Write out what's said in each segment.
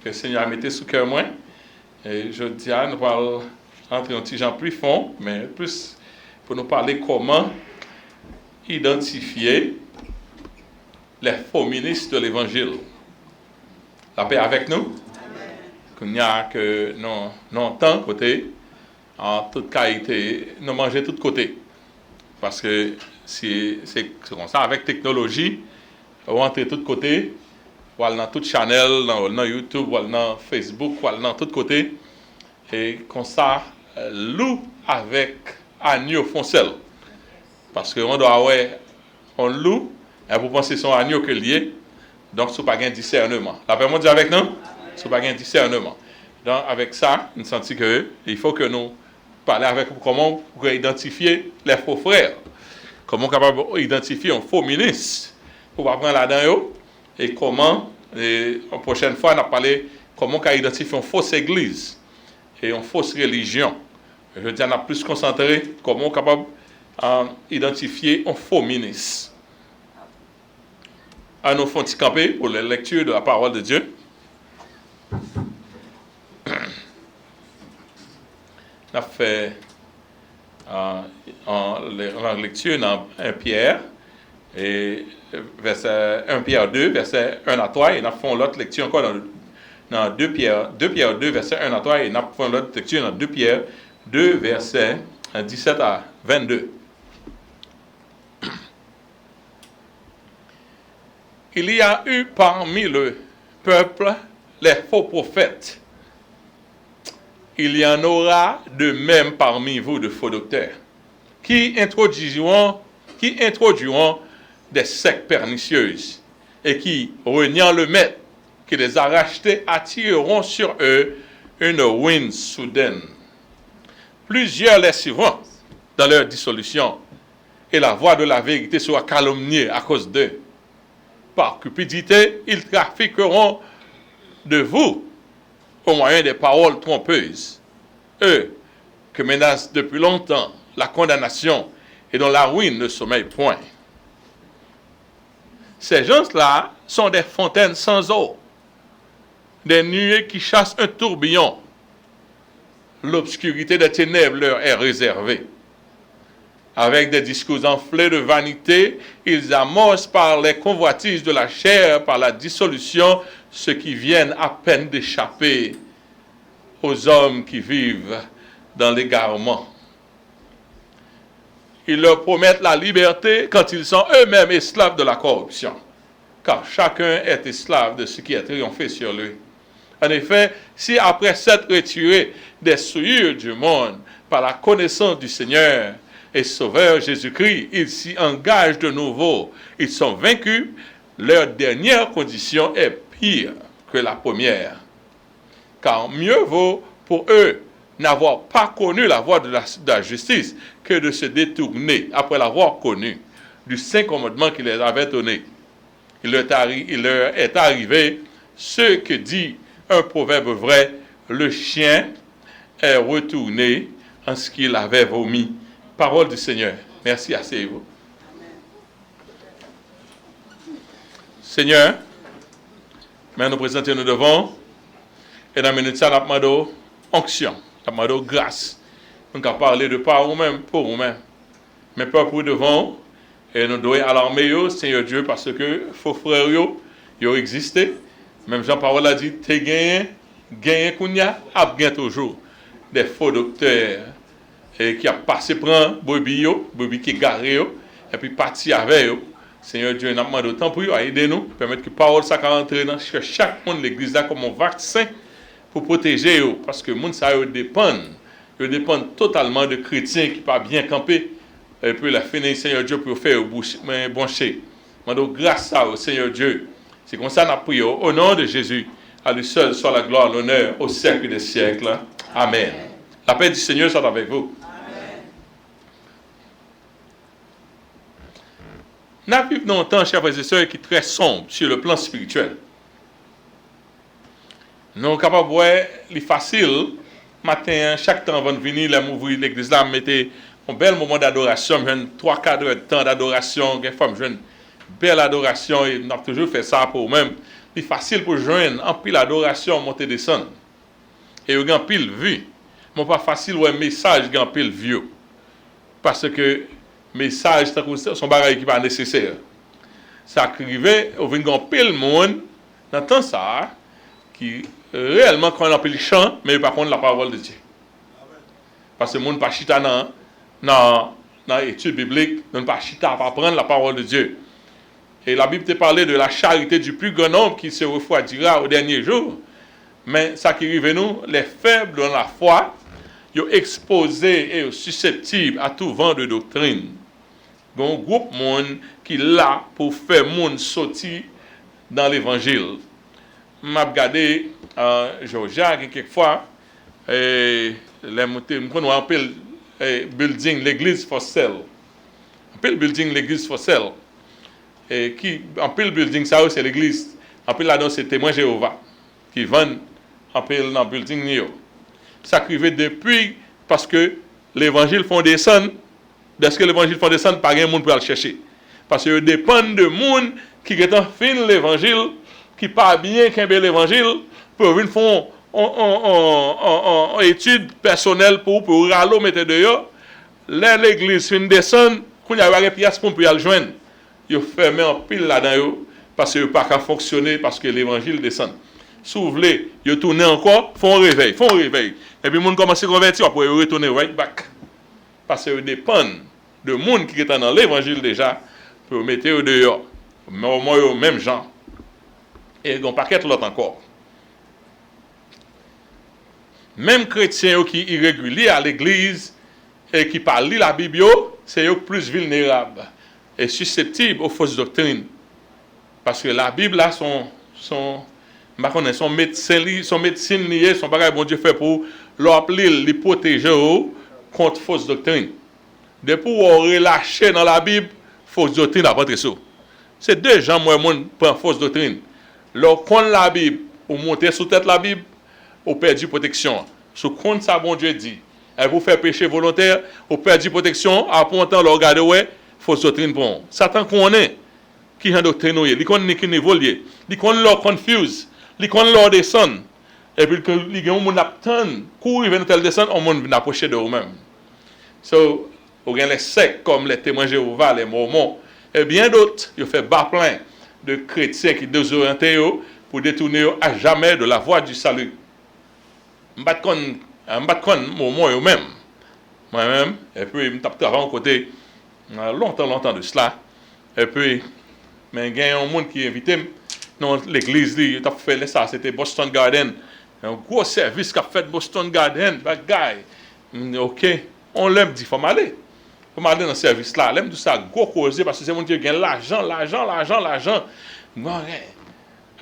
que le Seigneur a mis sous cœur moi. Et je dis, nous allons entrer un petit genre plus fond, mais plus pour nous parler comment identifier les faux ministres de l'Évangile. La paix avec nous. Qu'il n'y a que non tant côté, en toute qualité, nous manger de tous côtés. Parce que c'est comme ça, avec technologie, on entre de tous côtés, ou dans toute channel, dans YouTube, ou dans Facebook, ou dans tous côtés, et comme ça, loup avec agneau foncel. Parce qu'on doit avoir un loup, et vous pensez son agneau que lié, donc ce n'est pas un discernement. La paix dit avec nous? Ce n'est pas un discernement. Donc avec ça, nous sentons qu'il faut que nous parlions avec comment pour identifier les faux frères, comment capable identifier un faux ministre, pour apprendre là-dedans, et comment, la prochaine fois, on a parlé comment identifier une fausse église et une fausse religion. Je dis, on a plus concentré comment capable identifier un faux ministre. À nous faire camper pour la lecture de la parole de Dieu. On a fait en lecture dans 1 Pierre, et verset 1 Pierre 2, verset 1 à 3, et on a fait l'autre lecture encore dans 2 Pierre 2, verset 1 à 3, et on a fait l'autre lecture dans 2 Pierre 2, verset 17 à 22. Il y a eu parmi le peuple les faux prophètes. Il y en aura de même parmi vous de faux docteurs, qui introduiront des sectes pernicieuses et qui, reniant le maître qui les a rachetés, attireront sur eux une ruine soudaine. Plusieurs les suivront dans leur dissolution, et la voix de la vérité sera calomniée à cause d'eux. Par cupidité, ils trafiqueront de vous au moyen des paroles trompeuses. Eux, que menacent depuis longtemps la condamnation et dont la ruine ne sommeille point. Ces gens-là sont des fontaines sans eau, des nuées qui chassent un tourbillon. L'obscurité des ténèbres leur est réservée. Avec des discours enflés de vanité, ils amorcent par les convoitises de la chair, par la dissolution, ceux qui viennent à peine d'échapper aux hommes qui vivent dans l'égarement. Ils leur promettent la liberté quand ils sont eux-mêmes esclaves de la corruption, car chacun est esclave de ce qui a triomphé sur lui. En effet, si après s'être retirés des souillures du monde par la connaissance du Seigneur et Sauveur Jésus-Christ, ils s'y engagent de nouveau, ils sont vaincus, leur dernière condition est pire que la première. Car mieux vaut pour eux n'avoir pas connu la voie de la justice que de se détourner, après l'avoir connu, du saint commandement qu'il les avait donné. Il leur est arrivé ce que dit un proverbe vrai, le chien est retourné en ce qu'il avait vomi. Parole du Seigneur. Merci, asseyez-vous. Seigneur, mais nous présentons nous devant, et dans la minute ça, nous demandons onction, nous demandons grâce. Nous avons parlé de par vous-même, pour vous-même. Mais pas pour devant, et nous devons alarmer, Seigneur Dieu, parce que faux frères, ils ont existé. Même Jean-Paul a dit, t'es gagné kounya, a gagné toujours. Des faux docteurs, et qui a passé prendre brebis qui est garé, et puis parti avec eux. Seigneur Dieu, nous demandons autant pour aider nous, permettre que la parole ça rentre dans chaque monde de l'église là comme un vaccin pour protéger eux, parce que les gens ça dépendent totalement de chrétiens qui pas bien camper, et puis la finir Seigneur Dieu pour faire boncher. Nous demandons grâce à vous, Seigneur Dieu. C'est comme ça que nous prions au nom de Jésus. À lui seul soit la gloire, l'honneur au siècle des siècles. Amen. La paix du Seigneur soit avec vous. Nous vivons dans un temps, chers frères et sœurs, qui est très sombre sur le plan spirituel. Nous sommes capables de voir, c'est facile, matin, chaque temps avant de venir, l'église là, mettez un bel moment d'adoration, 3-4 heures de temps d'adoration, des femmes, une belle adoration, et nous avons toujours fait ça pour nous-mêmes. c'est facile pour joindre en pile adoration monter descendre. Et il y a un pile vu. Mais pas facile ouais message un pile vieux. Parce que message son bagage qui pas nécessaire. Ça arrivait au vient un pile monde dans temps ça qui réellement croit en pile chant mais par contre la parole de Dieu. Parce que le monde pas chita dans l'étude biblique, ne pas chita pas prendre la parole de Dieu. Et la Bible te parlait de la charité du plus grand nombre qui se refroidira au dernier jour. Mais ça qui arrive nous, les faibles dans la foi, ils sont exposés et susceptibles à tout vent de doctrine. Il y a un groupe de monde qui est là pour faire le monde sortir dans l'évangile. Je vais regarder Georgia quelquefois, et on appelle building l'église for sale. On appelle building l'église for sale. Et qui appelle building ça c'est l'église. On appelle là-dedans c'est témoin Jéhovah qui vendent appelle dans building néo. Ça arrive depuis parce que l'évangile font descendre. Dès que l'évangile font descendre, pas grand monde pour le chercher. Parce que dépend de monde qui est en fin l'évangile, qui pas bien qu'un bel évangile pour venir faire en étude personnelle pour râler mettre dehors. Là l'église fin descendre, qu'on y a une pièce pour le joindre. Ils ferment en pile là-dedans parce que pas qu'à fonctionner parce que l'évangile descend. Si vous voulez, ils tournent encore, font un réveil. Et puis les gens commencent à convertir, après ils retournent right back. Parce qu'ils dépendent de monde qui est dans l'évangile déjà pour mettre eux dehors. Mais au moins, même gens. Et il y a un paquet l'autre encore. Même chrétiens qui sont irréguliers à l'église et qui parlent la Bible, c'est eux plus vulnérables et susceptibles aux fausses doctrines. Parce que la Bible, là, son médecine liée, son bagage bon Dieu fait pour l'appeler, les protéger contre fausses doctrines. Depuis on relâché dans la Bible, fausse doctrine à votre sous. C'est deux gens, moi, pour fausse doctrine. Lorsqu'on la Bible, ou monter sous tête la Bible, ou perdu protection. Sous compte ça, bon Dieu dit. Et vous faire péché volontaire, ou perdu protection, à pontant, le regarder, ouais, fausse doctrine pour Satan connaît qui est doctrine, il connaît qui niveau lié, il connaît leur confuse, il connaît leur descend. Et puis, il y a un monde attend, courir vers tel descend, on monde vient approcher de vous-même. So, vous avez les sectes comme les témoins Jéhovah, les Mormons, et bien d'autres, ils fait bas plein de chrétiens qui désorientent pour détourner à jamais de la voie du salut. Je ne suis pas moi-même. Moi-même, et puis, je tape travail côté longtemps de cela. Et puis, mais il y a un monde qui est invité dans l'église, il a fait ça, c'était Boston Garden. Un gros service qu'a fait Boston Garden, bagaille. Ok, on l'aime, dit, il faut m'aller. Il faut m'aller dans ce service-là. L'aime tout ça, gros causé, parce que c'est mon Dieu qui a l'argent.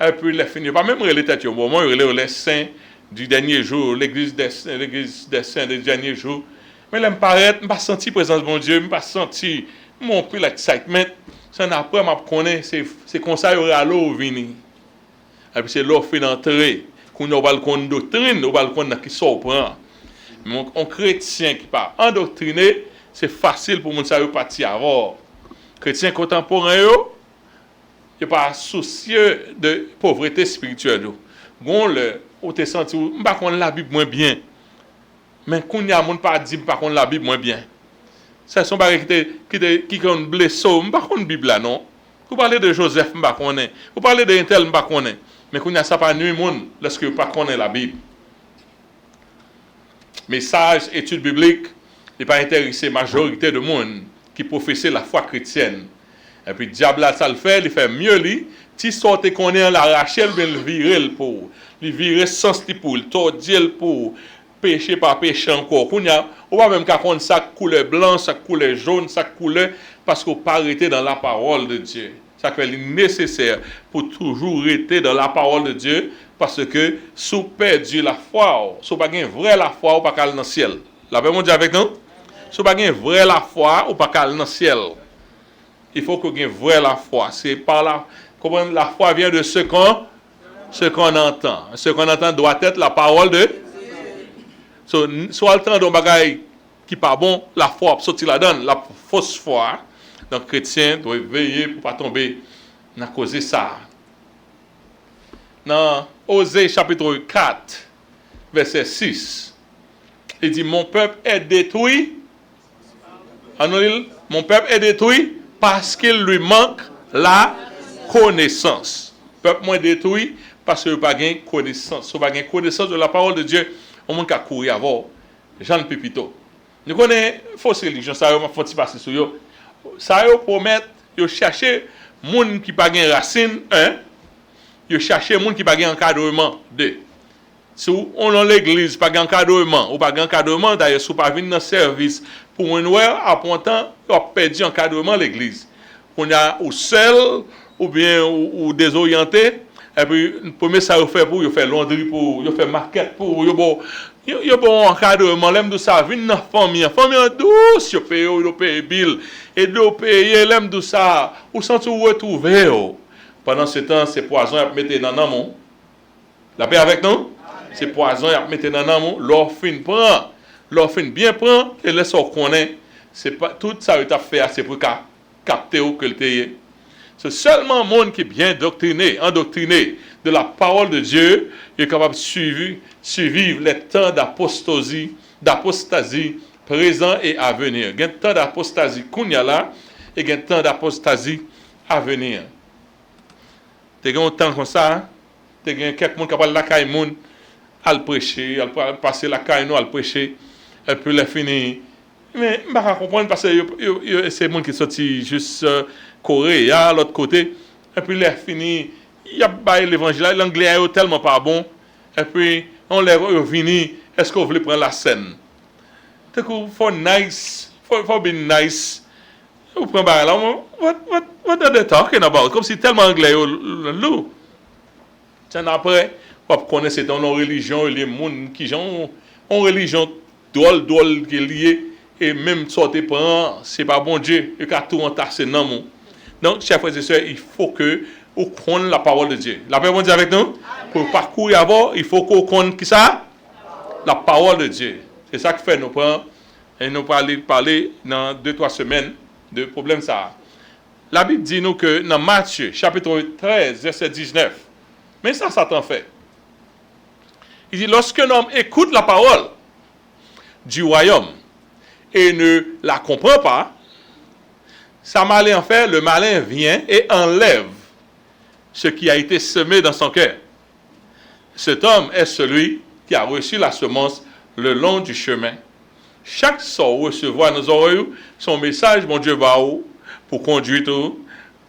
Et puis, il a fini. Pas même les têtes au moment, il a les saints du dernier jour, l'église des saints du dernier jour. Mais là, je ne pas senti la présence de mon Dieu, je ne pas senti mon peu l'excitement. C'est après, je connais, c'est comme ça, il y aura l'eau venir. Et puis, c'est l'eau fait d'entrer. Qu'on a au balcon de doctrine, au balcon qui surprend. Mais un chrétien qui pas endoctriné, c'est facile pour mon salut partir avant. Chrétien contemporain, il n'est pas soucieux de pauvreté spirituelle. Bon, on te senti, je ne sais pas la Bible moins bien. Mais quand il y a monde pas dit par contre la Bible moins bien. Ça sont pas qui ont blessé, je ne sais pas la Bible là non. Vous parlez de Joseph, je ne sais pas. Vous parlez de Intel, je ne sais pas. Mais quand il y a ça pas nuit monde lorsque vous pas connaît la Bible. Message étude biblique, n'est pas intéressé majorité de monde qui professait la foi chrétienne. Et puis diable là ça le fait, il fait mieux lui, si sorte qu'on est la Rachel ben le virer pour, lui virer sens pour, tordir pour péché par péché encore. On va même qu'à prendre ça couleur blanc, ça couleur jaune, ça couleur parce qu'on pas arrêté dans la parole de Dieu. Ça fait nécessaire pour toujours rester dans la parole de Dieu parce que si vous perdez la foi, si vous n'avez pas vraie la foi, vous ne pouvez pas aller dans le ciel. La paix, mon Dieu, avec nous? Si vous n'avez pas vraie la foi, vous ne pouvez pas aller dans le ciel. Il faut que vous ayez vraie la foi. C'est par là. Comment la foi vient de ce qu'on entend. Ce qu'on entend doit être la parole de Dieu. Soit le temps d'un bagage qui n'est pas bon, la foi sortir là-dedans, la fausse foi. Donc, chrétien doit veiller pour ne pas tomber dans cause de ça. dans Osée chapitre 4, verset 6. Il dit, mon peuple est détruit. Mon peuple est détruit parce qu'il lui manque la connaissance. Le peuple est détruit parce qu'il n'a pas de connaissance. Il n'a pas de connaissance de la parole de Dieu. On monde qui a couru avant Jean Pépito. Nous connaissons fausse religion, ça y faut passer sur eux. Ça y promet, ils chercher monde qui pas de racine, ils chercher monde qui pas de encadrement, deux. Si on dans l'église pas d'encadrement ou pas d'encadrement, d'ailleurs si vous pas venir dans service pour une heure à temps, on a perdu encadrement l'église. On a ou seul ou bien ou désorienté. Et puis, le premier, ça vous fait pour, vous faire laundry pour, vous faire market pour, vous bon encadrement, l'aime de ça, vine dans la famille douce, vous payez bill, et de payer, l'aime de ça, vous sentez vous retrouver. Pendant ce temps, c'est poison à mettre dans l'amont. La paix avec nous? C'est poison à mettre dans l'amont, l'or fin bien prend, et laisse on connaît. C'est pas, tout ça, vous a fait, c'est pour capter que le pays. C'est seulement le monde qui est bien endoctriné de la parole de Dieu qui est capable de suivre les temps d'apostasie présent et à venir. Il y a un temps d'apostasie qu'on y a là et il y a un temps d'apostasie à venir. Il y a un temps comme ça, il y a quelqu'un qui a la caille monde à le prêcher, à passer la caille nous à le prêcher, et puis il a fini. Mais je ne peux pas comprendre parce que c'est le monde qui est sorti juste Corée, à l'autre côté. Et puis il a fini, il a baillé l'évangile, l'anglais est tellement pas bon. Et puis on lève, il fini, est-ce que vous voulez prendre la scène? Du coup, for be nice. Vous prenez là, what are they talking about? Comme si tellement anglais loup. Tiens après, vous connaissez dans nos religions, les gens qui ont une religion drôle qui est liée. Et même sortir prend, c'est pas bon Dieu, il a tout entassé dans mon. Donc, chers frères et sœurs, il faut que vous connaissiez la parole de Dieu. La paix bon Dieu avec nous? Pour parcourir avant, il faut qu'on connaisse qui ça? La parole de Dieu. C'est ça qui fait nous prendre et nous parler dans 2-3 semaines de problème ça. La Bible dit nous que dans Matthieu, chapitre 13, verset 19, mais ça, Satan fait. Il dit, lorsqu'un homme écoute la parole du royaume, et ne la comprend pas, sa malin en fait, le malin vient et enlève ce qui a été semé dans son cœur. Cet homme est celui qui a reçu la semence le long du chemin. Chaque sort recevoir nos oreilles son message, mon Dieu, va pour conduire tout,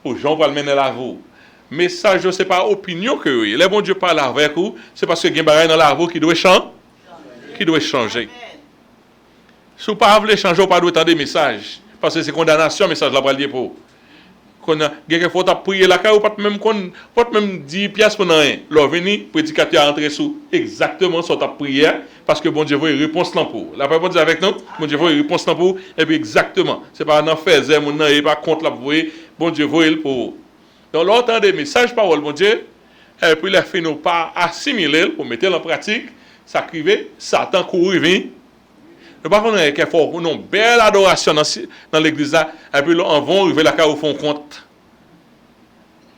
pour Jean va le mener à vous. Message, ce n'est pas opinion que oui. Les bon Dieu parle avec vous, c'est parce que il y a des dans la vie qui doit changer. Si vous ne voulez pas changer, vous ne pouvez pas entendre des messages. Parce que c'est condamnation, le message là pour aller pour. Quelquefois, vous prier la caille, vous ne même 10 pièces pour rien. Là, venez, prédicateur à entrer sous exactement sur ta prière, parce que bon Dieu veut une réponse là pour. La paix bon Dieu avec nous, bon Dieu veut une réponse là pour, et puis exactement. Ce n'est pas un enfer, et pas contre la pour bon Dieu veut pour. Donc, là, entend des messages, parole, bon Dieu, et puis les finit pas assimiler pour mettre en pratique, ça crive, Satan court, vient. Nous ne pouvons pas faire une belle adoration dans l'église là, et puis on va arriver là où font compte.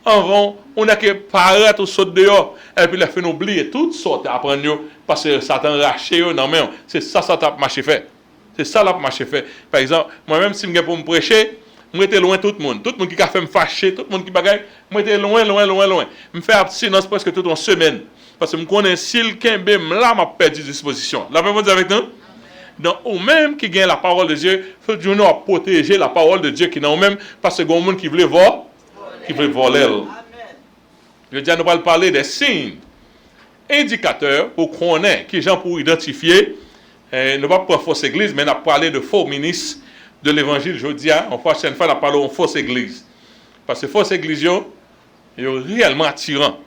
On a que paraître au saut dehors, et puis les fait oublier toutes sortes apprendre parce que Satan raché non mais c'est ça Satan marché fait. C'est ça la marché fait. Par exemple, moi-même si je pour me prêcher, moi j'étais loin tout le monde qui a fait me fâcher, tout le monde qui bagaille, moi j'étais loin. Me faire abstinence presque toute une semaine parce que je connais s'il kembe là m'a perdu disposition. La même chose avec nous. Donc, ou même qui gagne la parole de Dieu, il faut que nous protéger la parole de Dieu qui n'a même parce que il y a des gens qui veulent voir, qui veulent voler. Je dis, nous allons parler des signes indicateurs pour qu'on ait, qui gens pour identifier, ne pas pour fausse église, mais nous allons parler de faux ministres de l'évangile. Je dis, en prochaine fois, nous allons parler de fausse église. Parce que fausse église, ils sont réellement attirants.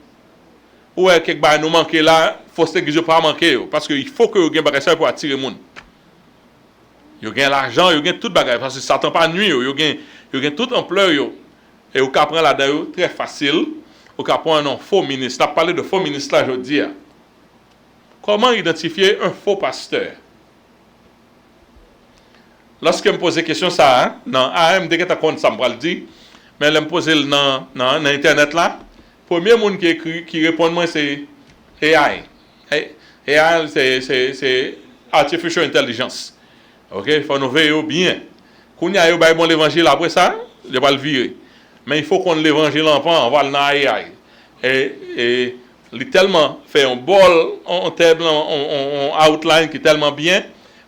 Ou quelque chose nous manque là, fausse église pas manquer. Parce qu'il faut que vous ayez ça pour attirer les gens. Vous avez l'argent, vous avez tout le bagage, parce que Satan pas nuit, vous avez toute ampleur, et vous pouvez prendre là-dedans très facile, vous pouvez prendre un faux ministre. On a parlé de faux ministre là, je dis. Comment identifier un faux pasteur? Lorsque je me pose la question, dans AMD, ça me le dire, mais je me pose dans Internet là, Premier monde qui écrit, qui répond moi, c'est AI. AI, c'est Artificial Intelligence. OK? Il faut nous veiller bien. Quand il y a bon l'évangile après ça, il va le virer. Mais il faut qu'on l'évangile en prend, on va le dans AI. Et il tellement fait un bol, un table, un outline qui est tellement bien.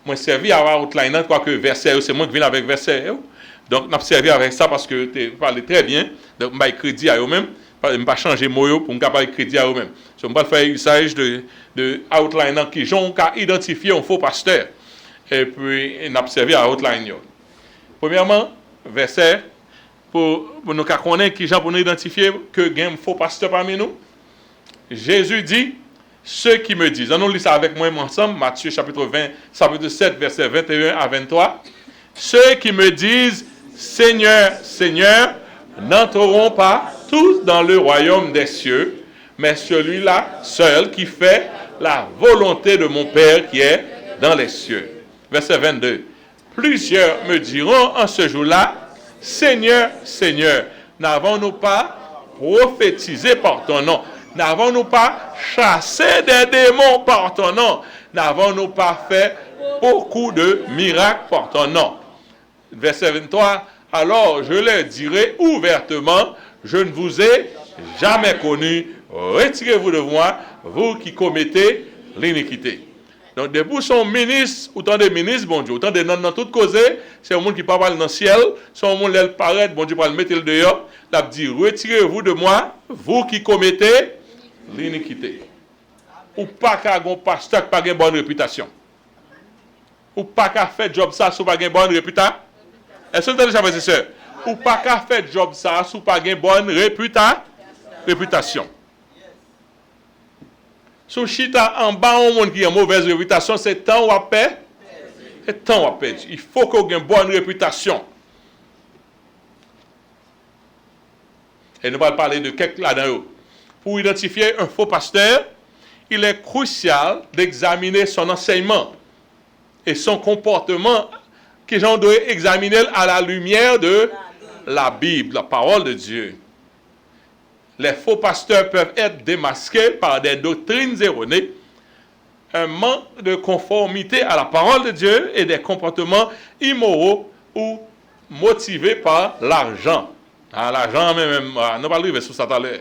Moi, servi à outline, quoique verset, c'est moi qui viens avec verset. Donc, on a servi avec ça parce que tu parles très bien. Donc, je vais crédit à eux-mêmes. Je ne vais pas changer mot pour me faire crédit à eux-mêmes. Je ne vais pas faire usage de outline qui ont identifié un faux pasteur. Et puis, on a servi à outline. Premièrement, verset, pour nous connaître qui pour nous identifier que il y a un faux pasteur parmi nous. Jésus dit, ceux qui me disent, nous lisons ça avec moi ensemble, Matthieu chapitre 7, verset 21 à 23. Ceux qui me disent, Seigneur, Seigneur, n'entreront pas tous dans le royaume des cieux, mais celui-là seul qui fait la volonté de mon Père qui est dans les cieux. Verset 22. Plusieurs me diront en ce jour-là, Seigneur, Seigneur, n'avons-nous pas prophétisé par ton nom? N'avons-nous pas chassé des démons par ton nom? N'avons-nous pas fait beaucoup de miracles par ton nom? Verset 23. Alors je leur dirai ouvertement, je ne vous ai jamais connu. Retirez-vous de moi, vous qui commettez l'iniquité. Donc, des bouts sont ministres, autant des ministres, bon Dieu, autant des non dans toute cause, c'est un monde qui parle dans le ciel, c'est un monde qui paraît, bon Dieu, pour le mettre le dehors, il a dit, retirez-vous de moi, vous qui commettez l'iniquité. Ou pas qu'à un pasteur qui n'a pas une bonne réputation. Ou pas qu'à faire job ça, si vous n'avez pas une bonne réputation. Est-ce que vous avez déjà fait ça? Ou pas qu'à faire job ça, si vous n'avez pas une bonne réputation. Sous chita en bas, un monde qui a une mauvaise réputation, c'est temps ou à perdre. C'est temps ou à perdre. Il faut qu'on ait une bonne réputation. Et nous allons parler de quelques là-dedans. Pour identifier un faux pasteur, il est crucial d'examiner son enseignement et son comportement que j'en dois examiner à la lumière de la Bible, la parole de Dieu. Les faux pasteurs peuvent être démasqués par des doctrines erronées, un manque de conformité à la parole de Dieu et des comportements immoraux ou motivés par l'argent. L'argent même, nous allons arriver sur ça tout à l'heure.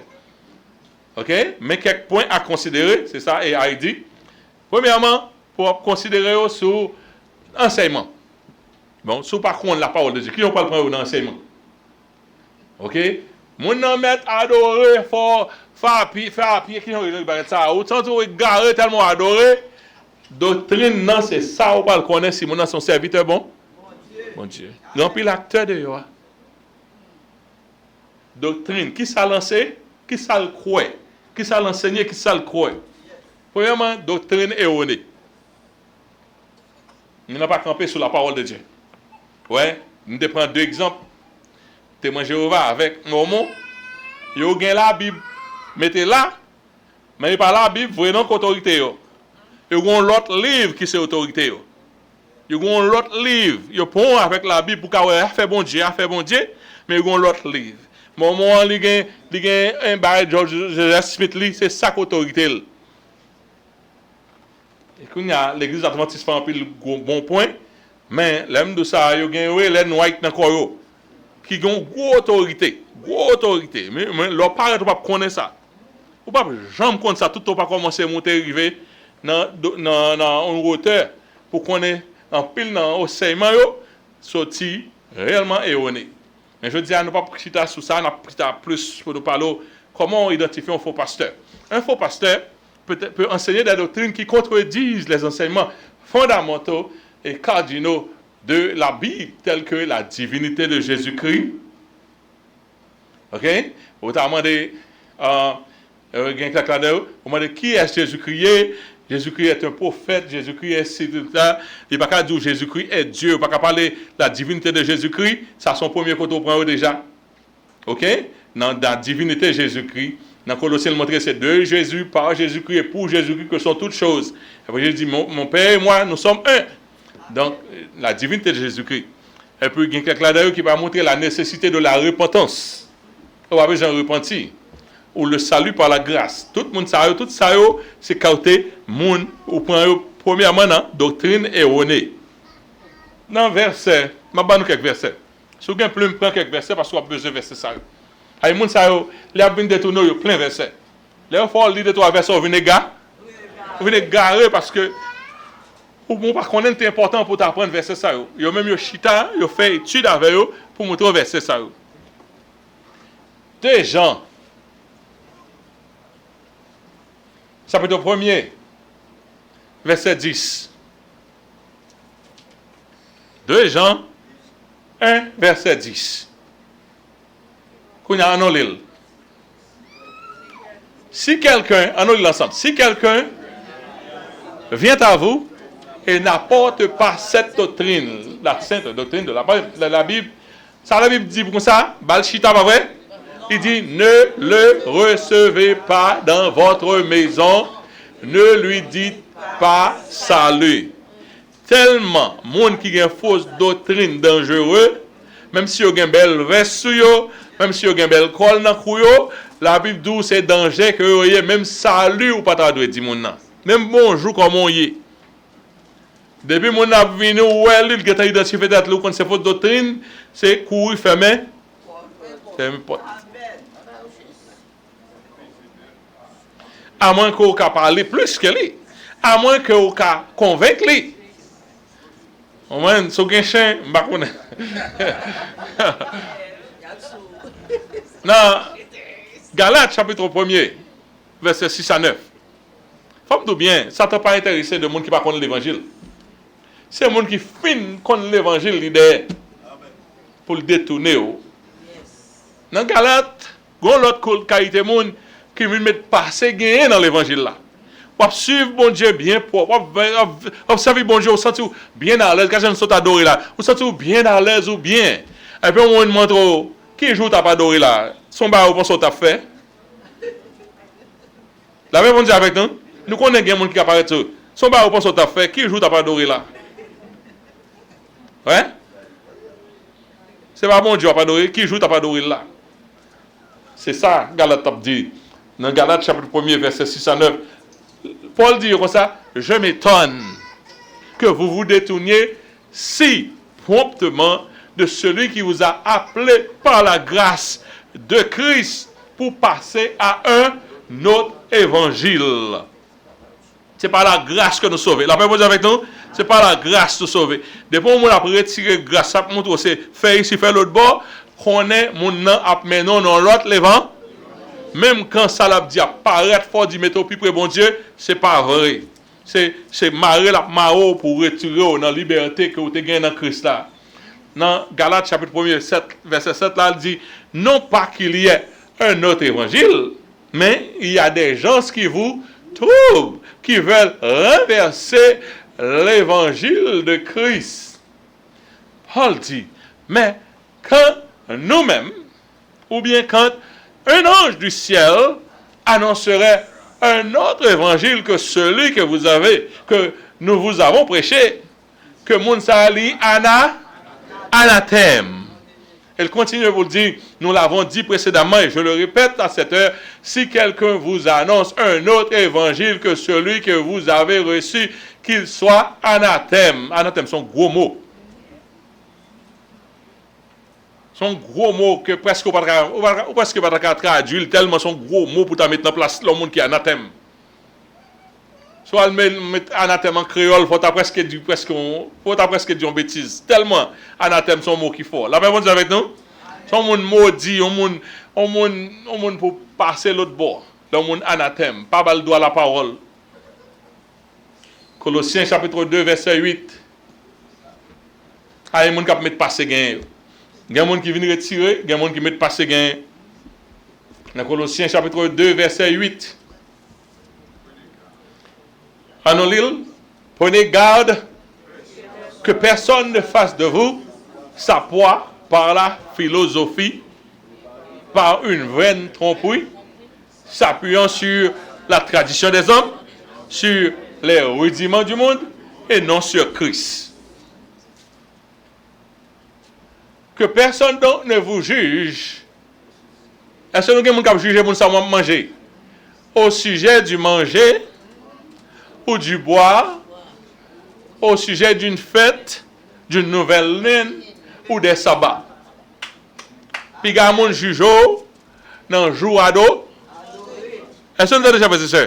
OK? Mais quelques points à considérer, c'est ça, et Heidi. Premièrement, pour considérer sur enseignement. Bon, si par contre la parole de Dieu, qui on parle prendre dans l'enseignement? OK? Mon nom met adoré, faire pied, qui ont ça. Autant tu regardes tellement adoré, doctrine, non, c'est ça, on va le connaître si mon nom son serviteur bon. Mon Dieu. Remplis l'acteur de yo. Doctrine, qui ça lancé, qui ça le croit, qui ça l'enseigné, qui ça le croit. Premièrement, doctrine erronée. Nous n'avons pas campé sur la parole de Dieu. Ouais, nous te prendre deux exemples. Témoin Jéhovah avec Mormon, ils ont la Bible, mettez là, mais ils pas la Bible, vous non autorité. Ils ont l'autre livre qui c'est autorité. Ils ont l'autre livre, ils prennent avec la Bible pour qu'elle fait bon Dieu, mais ils ont l'autre livre. Mormon, il y a un bail George Smith, c'est sa autorité. Et quand il y a l'église adventiste fait un bon point, mais l'homme de ça, il y a un white dans le qui ont une grosse autorité. Mais leur parents ne pas connaître ça. Ou pas jamais connaître ça, tout le pas commencer à monter, arriver dans une hauteur pour connaître en pile dans l'enseignement, sorti réellement erroné. Mais je dis à ne pas chiter sur ça, on a plus pour nous parler comment identifier un faux pasteur. Un faux pasteur peut enseigner des doctrines qui contredisent les enseignements fondamentaux et cardinaux de la Bible, telle que la divinité de Jésus-Christ. OK? Vous demandez, qui est Jésus-Christ? Jésus-Christ est un prophète, Jésus-Christ est ci, tout ça. Il n'y a pas qu'à dire Jésus-Christ est Dieu. Il n'y a pas qu'à parler de la divinité de Jésus-Christ. Ça, son premier côté, on prend déjà. OK? Dans la divinité de Jésus-Christ, dans Colossiens, il montre c'est de Jésus, par Jésus-Christ et pour Jésus-Christ que sont toutes choses. Après, Jésus dit, mon Père et moi, nous sommes un. Donc, la divinité de Jésus-Christ. Et puis, il y a quelqu'un là qui va montrer la nécessité de la repentance. On va besoin de repentir. ou le salut par la grâce. Tout le monde tout ça, c'est côté monde ou premièrement dans doctrine erronée. Dans verset, je vais vous quelques versets. Si vous avez plume, prends quelques versets parce que vous avez besoin de versets ça. Les gens ça les a bien détourné plein versets. Les fois lire 2-3 versets, vous venez garer parce que ou bon pas connaître c'est important pour t'apprendre verset ça. Yo même yo chita, yo fait étude avec eux pour montrer verset ça. 2 Jean chapitre 1er verset 10. 2 Jean 1 verset 10. Qu'on a un l'île. Si quelqu'un, en nous l'ensemble, si quelqu'un vient à vous et n'apporte pas cette doctrine, la sainte doctrine de la Bible, ça la Bible dit pour ça, Balchita, pas vrai? Il dit, ne le recevez pas dans votre maison, ne lui dites pas salut. Tellement, monde qui a une fausse doctrine dangereuse, même si vous avez une belle veste sur vous, même si vous avez une belle colle dans le cou, la Bible dit c'est danger que vous ayez même salut ou pas t'adouer dit mon nan. Même bonjour comme on y est. Depuis mon a venu où elle qui a identifié d'être là quand c'est fausse doctrine, c'est courir fermer. Fermer porte. À moins que vous parler plus que lui. À moins que vous convaincre lui. Au moins, si vous avez un chien, je ne sais pas. Dans Galates chapitre 1er, verset 6 à 9. Faites-vous bien, ça ne t'a pas intéressé de monde qui ne connaît pas l'évangile. C'est le monde qui finit connaît l'évangile l'idée pour le détourner. Dans Galates, il y a l'autre qualité de monde qui veut mettre passer gagner dans l'évangile là. Vous suivre bon Dieu bien propre, vous observer bon Dieu, vous sentez bien à l'aise, quand je ne adoré là, vous sentez bien à l'aise ou bien. Et puis on montre qui joue t'as pas adoré là, son bar ou son t'a fait. La même Dieu avec nous, nous connaissons des gens qui apparaissent, son bar ou son t'a fait, qui joue t'as pas adoré là. Ouais? C'est pas bon Dieu pas adoré, qui joue t'as pas adoré là. C'est ça, Galates dit. Dans Galates chapitre 1er, verset 6 à 9. Paul dit comme ça, je m'étonne que vous vous détourniez si promptement de celui qui vous a appelé par la grâce de Christ pour passer à un autre évangile. C'est par la grâce que nous sauvons. La Bible dit avec nous, c'est par la grâce de sauver. Depuis qu'on a retiré grâce, ça montre c'est faire ici, faire l'autre bord, qu'on est mon nom maintenant dans l'autre l'évangile. Même quand ça l'a dit apparaître fort du métaux plus près bon Dieu, c'est pas vrai. C'est marrer la maro pour retirer dans la liberté que vous avez gagnée dans Christ là. Dans Galates chapitre 1er, verset 7 là, il dit non pas qu'il y ait un autre évangile, mais il y a des gens qui vous trouvent, qui veulent renverser l'évangile de Christ. Paul dit, mais quand nous-mêmes, ou bien quand un ange du ciel annoncerait un autre évangile que celui que nous vous avons prêché, que Mounsali anathème. Elle continue de vous le dire, nous l'avons dit précédemment et je le répète à cette heure, si quelqu'un vous annonce un autre évangile que celui que vous avez reçu, qu'il soit anathème. Anathème, c'est un gros mot. Son gros mot que presque pas traduire tellement son gros mot pour ta mettre en place le monde qui est anathème. Soit mettre anathème en créole, faut presque dire une bêtise. Tellement anathème son mot qu'il faut. La même chose avec nous. Son monde maudit, on monde pour passer l'autre bord. Le monde anathème, pas bal doigt la parole. Colossiens chapitre 2 verset 8. Il y a des gens qui mettent passer gain. Il y a des gens qui viennent retirer, il y a des gens qui mettent passer gain. Dans Colossiens chapitre 2, verset 8. En l'île, prenez garde que personne ne fasse de vous sa proie par la philosophie, par une vaine tromperie, s'appuyant sur la tradition des hommes, sur les rudiments du monde et non sur Christ. Que personne donc ne vous juge Est-ce que nous avons quelqu'un qui juge pour ça manger? Au sujet du manger ou du boire, au sujet d'une fête, d'une nouvelle lune ou des sabbats. Puis il y a un juge dans le jour à dos. Est-ce que nous avons déjà fait ça?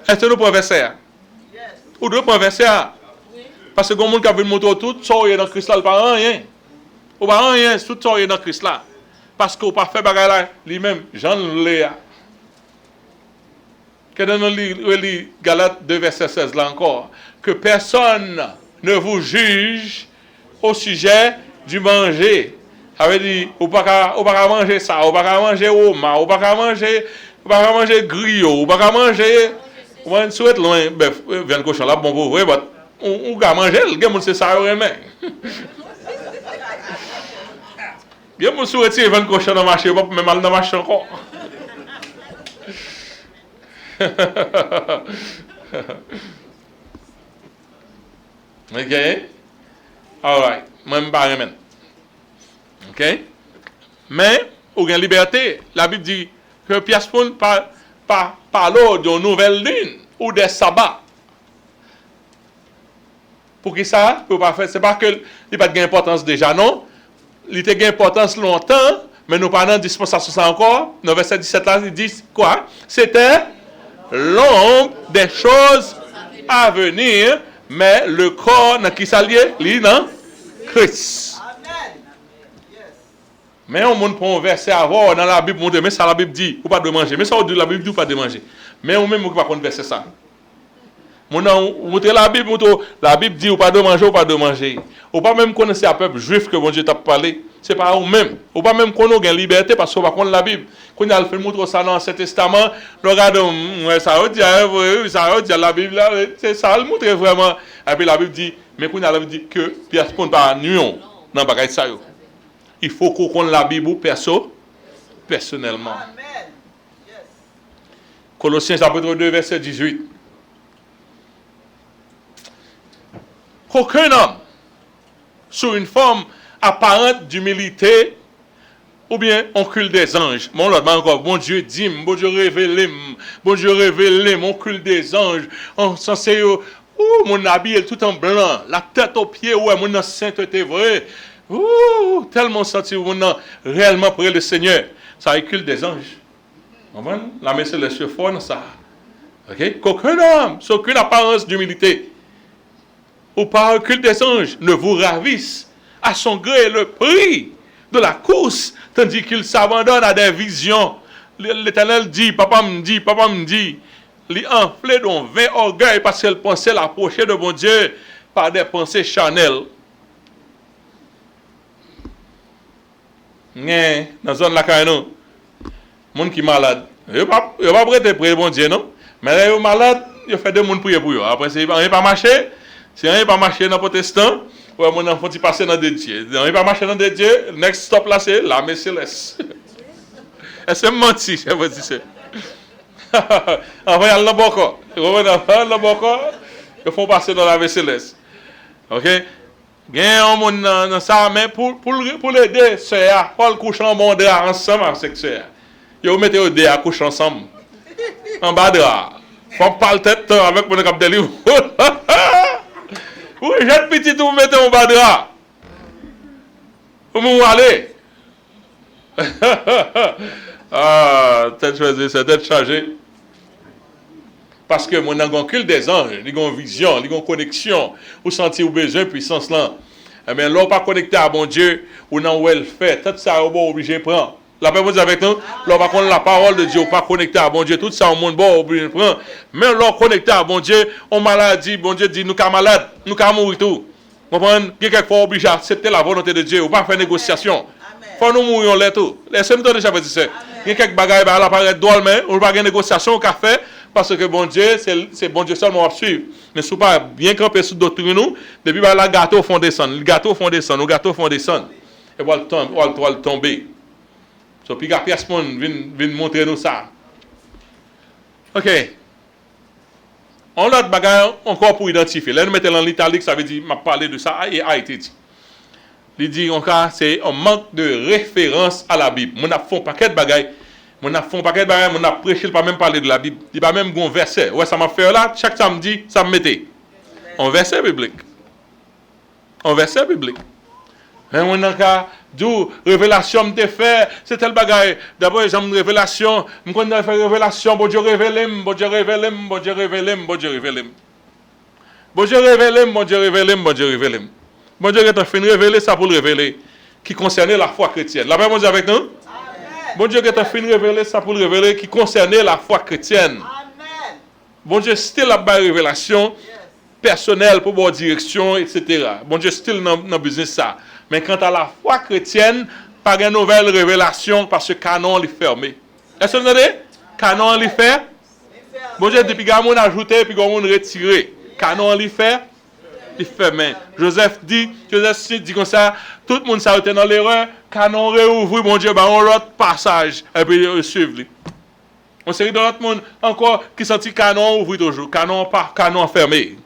Est-ce que nous pouvons faire ça? Ou nous pouvons faire ça? Parce que quand on a vu le moto tout, ça est dans Christ là, pas rien. Ou pas rien, tout ça est dans Christ là. Parce qu'on pas fait bagarre là, lui-même, Jean Léa. Que dans le Galates 2, verset 16 là encore, que personne ne vous juge au sujet du manger. Ça veut dire, ou pas manger ça, ou pas manger oma, ou pas manger griot, ou pas manger, on souhaite loin, vient le cochon là, bon pour vrai, on va manger, le gars, c'est ça, mais. Il y a mon souhaité, il va le cochon dans le marché, pas même mal dans le marché encore. Ok? Alright. Moi, je ne parle pas. Ok? Mais, ou une liberté, la Bible dit que Pierre parle d'une nouvelle lune ou des sabbats. Pour qui ça? Pour pas faire. C'est pas que il n'y a pas d'importance déjà, non? Il a d'importance longtemps, mais nous parlons de dispensation ça encore. Dans verset 17 là, il dit quoi? C'était l'ombre des choses à venir, mais le corps dans qui s'allie, lui, non? Christ. Mais on monte pour un verset avant dans la Bible, mais ça la Bible dit, ou pas de manger. Mais ça, la Bible dit, ou pas de manger. Mais on même, on ne peut pas verser ça. La Bible dit, ou pas de manger, ou pas de manger. Ou pas même connaître un peuple juif que bon Dieu t'a parlé. C'est pas vous même. Ou pas même qu'on a une liberté parce qu'on va connaître la Bible. Quand on a fait montrer ça dans l'Ancien Testament, regarde, ça veut dire la Bible là, c'est ça le montre vraiment. Et puis la Bible dit, mais quand on a dit que Pierre ne pas nuon dans le bagage ça. Il faut qu'on connaisse la Bible personnellement. Amen. Yes. Colossiens chapitre 2, verset 18. Qu'aucun homme, sous une forme apparente d'humilité, ou bien on culte des anges. Mon Lord, encore, bon Dieu dit, bon Dieu révélé, mon culte des anges. On censé, mon habit est tout en blanc, la tête aux pieds, ouais, mon sainteté vrai. Tellement senti, mon réellement près le Seigneur. Ça est culte des anges. La messe est le fort dans ça. Ok? Qu'aucun homme, sans aucune apparence d'humilité, ou par un culte des anges, ne vous ravisse à son gré le prix de la course, tandis qu'il s'abandonne à des visions. L'Éternel dit, papa me dit, il enflé d'un vain orgueil parce qu'elle pensait l'approcher de mon Dieu par des pensées charnelles. Dans la zone là, il y a des gens qui sont malades. Ils ne sont pas prêts pour bon Dieu, non? Mais ils sont malades, ils font des gens prier pour eux. Après, ils ne pas marcher. Si on n'est pas marché dans le protestant, ouais, mon enfant il passe dans des dieux. On n'est pas marché dans des dieux, next stop là c'est la messe céleste. Est-ce que c'est menti, je vous dis ça. Enfin, il y a le boko. Il faut passer dans la messe céleste. Ok? Il y a un monde dans ça, mais pour l'aider, c'est à pas le coucher en bon drap ensemble avec ce. Vous mettez au dé à coucher ensemble. En bas drap. Faut pas le tête avec mon cap de livre. Vous êtes petit, vous mettez en bas de drap. Vous m'en allez. Tête choisie, c'est tête chargée. Parce que mon culte des anges, ils ont vision, ils ont connexion, vous sentez au besoin de puissance là. Mais là, pas connecté à bon Dieu, ou non, où elle fait, tout ça, on est obligé de prendre. La paix vous avec nous, là, par contre, la parole de Dieu, pas connecté à bon Dieu, tout ça, au monde bon, obligé de prendre. Mais là, connecté à bon Dieu, on maladie, bon Dieu dit, nous sommes malades, nous sommes mourir tout. Vous comprenez? Quelquefois, obligé d'accepter la volonté de Dieu, ou pas faire négociation. Faut nous mourir là tout. Laissez-moi déjà vous dire ça. Il y a quelques bagages, là, apparaît droit, mais on va faire négociation qu'à faire, parce que bon Dieu, c'est bon Dieu seulement à suivre. Mais si vous pas bien campé sous doctrine nous, depuis là, gâteau fond descendre, le gâteau fond descendre, le gâteau fond descendre. Et voilà le tomber. So, puis la pièce vient montrer nous ça. OK. On a l'autre bagage encore pour identifier. Là, nous mettons en italique, ça veut dire, m'a parlé de ça et a été dit. Il dit encore, c'est un manque de référence à la Bible. On a fait un paquet de bagailles. On a prêché, pas même parler de la Bible. Il n'y a pas même un verset. Ouais, ça m'a fait là, chaque samedi, ça me mettait. Un verset biblique. Un verset biblique. Mais on a qu'à dire, révélation me fait, c'est tel bagaille. D'abord, j'ai une révélation. Je connais faire révélation, bon Dieu révélé, bon Dieu révélé, bon Dieu révélé, bon Dieu révélé. Bon Dieu révélé, bon Dieu révélé, bon Dieu révélé. Bon Dieu est en train de révéler ça pour le révéler, qui concernait la foi chrétienne. La paix, mon Dieu, avec nous? Amen. Bon Dieu est en train de révéler ça pour le révéler, qui concernait la foi chrétienne. Amen. Bon Dieu, c'était la révélation personnelle pour bonne direction, etc. Bon Dieu, still dans le business ça. Mais quant à la foi chrétienne, pas de nouvelle révélation parce que le canon est fermé. Est-ce que vous entendez? Canon est fait. Bon Dieu, depuis que vous avez ajouté, puis que vous avez retiré. Canon est fait. Il fermé. Joseph dit comme ça, tout le monde s'arrête dans l'erreur, canon réouvre, bon Dieu, on l'autre passage, et puis suivre. On série de l'autre monde encore qui sentit canon ouvrir toujours, canon fermé.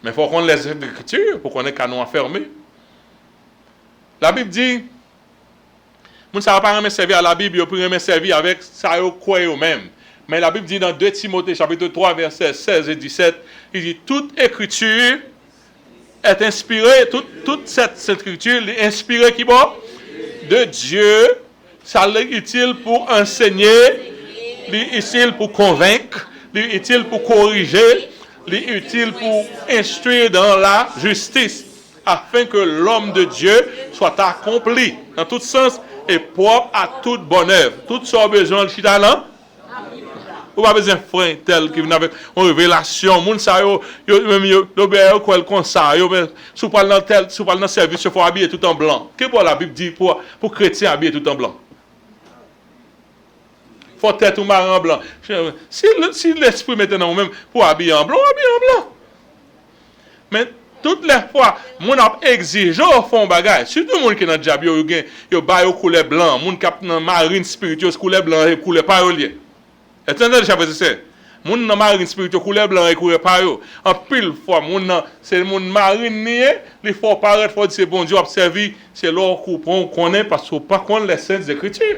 Mais il faut qu'on les écritures pour qu'on ait canon fermé. La Bible dit, on ne va pas remettre servir à la Bible, il peut servir avec ça, quoi eux-mêmes. Mais la Bible dit dans 2 Timothée, chapitre 3, versets 16 et 17, il dit, toute écriture est inspirée, toute cette écriture est inspirée qui bon? De Dieu. Ça est utile pour enseigner, est utile pour convaincre, est utile pour corriger, est utile pour instruire dans la justice, afin que l'homme de Dieu soit accompli, dans tout sens, et propre à toute bonne œuvre. Tout son besoin de talent. Ou pas besoin de frein tel qui vient avec une révélation. Moun sa yo ben quoi comme ça. Yo sous parle dans tel, sous parle dans service, il faut habiller tout en blanc. Qu'est-ce que la Bible dit pour chrétien habiller tout en blanc? Faut tête ou marron en blanc. Si l'esprit maintenant même pour habiller en blanc, habiller en blanc. Mais toutes les fois, mon a exigé au fond bagage. Surtout moun qui dans diable yo ba yo couleur blanc, moun qui dans marine spirituelle couleur blanc et couleur parolier. Attendez, c'est moun nan marine spirituelle couleur blanc et couleur parolier. En pile fois moun c'est moun marine nié, il faut paraître faut dire c'est bon Dieu observer, c'est leur qu'on connaît parce qu'on pas connaît les saintes écritures.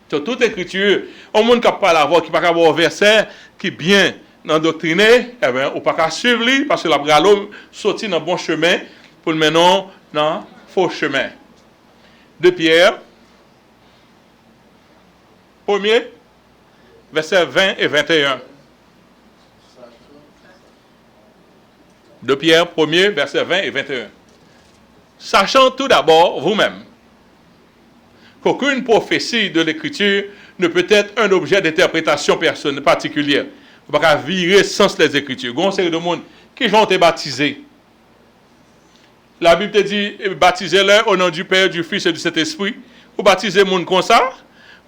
Sur toute écriture, au monde qui pas la voix qui pas avoir verset qui bien dans doctriné, eh ben, ou pas qu'à suivre lui, parce que la bralo sorti dans le bon chemin, pour le maintenant dans le faux chemin. De Pierre, premier, versets 20 et 21. De Pierre, premier, versets 20 et 21. Sachant tout d'abord vous-même qu'aucune prophétie de l'Écriture ne peut être un objet d'interprétation particulière. Il ne faut pas virer sens les Écritures. Il y a une série de monde qui vont être baptisés. La Bible te dit, baptisez-les au nom du Père, du Fils et du Saint-Esprit. Vous baptisez les gens comme ça.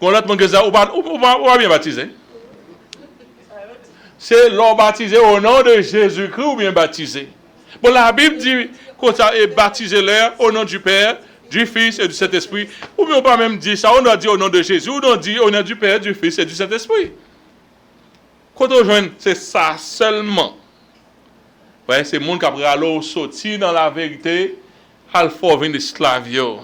Quand l'autre monde va bien baptiser. C'est leur baptiser au nom de Jésus-Christ ou bien baptiser. Bon, la Bible dit, comme ça, baptisez-les au nom du Père, du Fils et du Saint-Esprit. Ou bien on peut même dire ça, on doit dire au nom de Jésus, ou on dit au nom du Père, du Fils et du Saint-Esprit. Quand on joint, c'est ça seulement. Ouais, c'est le monde qui a sorti dans la vérité, alpha vin esclavio.